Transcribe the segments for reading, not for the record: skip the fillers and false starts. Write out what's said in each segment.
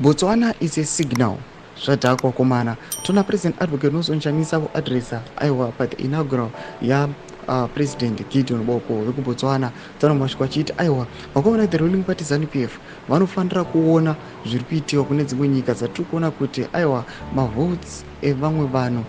Botswana is a signal. Zvadhakwa komana tona president advocate Nelson Chamisa kuadresa aiwa pa the inaugural ya president Gideon Boko wekubotswana tanomasvika achiti aiwa vakaona the ruling party ZANU-PF vanofanira kuona zviri kuitiwa kune dzimwe nyika dzatiri kuona kuti aiwa mavotes evamwe vanhu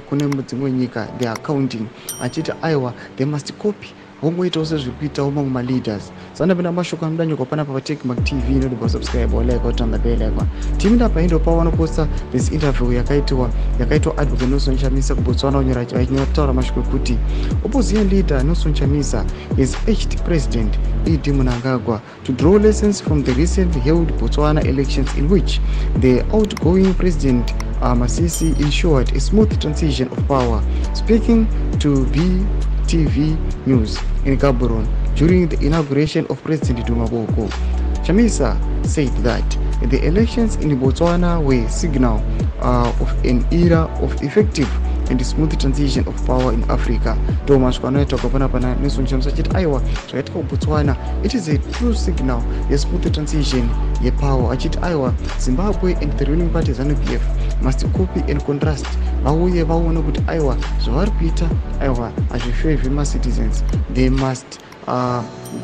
kune dzimwe nyika they are counting achiti aiwa they must copy vongoitawo sezviri kuitawo mamwe maleaders sandapinda mashoko anodanyurwa panapa paTechmark TV inodibva subscribe like utamba bell icon timinda paindo pawanoposta this interview yakaitwa advocate Nelson Chamisa kubotswana unyataura mashoko ekuti opposition leader Nelson Chamisa is urged president Edi Mnangagwa to draw lessons from the recent held Botswana elections in which the outgoing president Masisi ensured a smooth transition of power. Speaking to BTV News in Gaborone during the inauguration of President Duma Boko, Chamisa said that the elections in Botswana were a signal of an era of effective and smooth transition of power in Africa. Thomas Kwaneto Kapana Nelson Chamisa chit aiwa zvakaita Botswana, it is a true signal a smooth transition ye power achit aiwa Zimbabwe and the ruling party ZANU-PF must copy and contrast vauye vaone kuti aiwa zvavari kuita aiwa hazvifavor macitizens. They must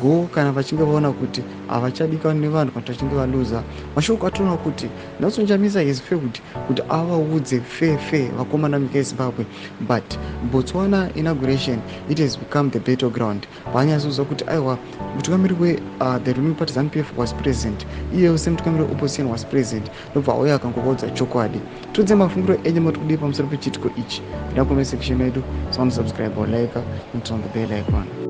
go kana vachinge vaona kuti havachadikanwa nevanhu kana vachinge valuza. Mashoko atinoona kuti Nelson Chamisa is failed kuti avaudze fair vakomana munyika yeZimbabwe, but Botswana inauguration it has become the battleground. Panyazozwa kuti aiwa mutungamiri the ruling party ZANU-PF was present, iyewo semutungamiri opposition was present, ndobva auya akangovaudza chokwadi. Tudze mafungiro enyu matikudii pamusoro pechitiko ichi. Ida comment section yedu, subscribe or like, and turn the bell icon.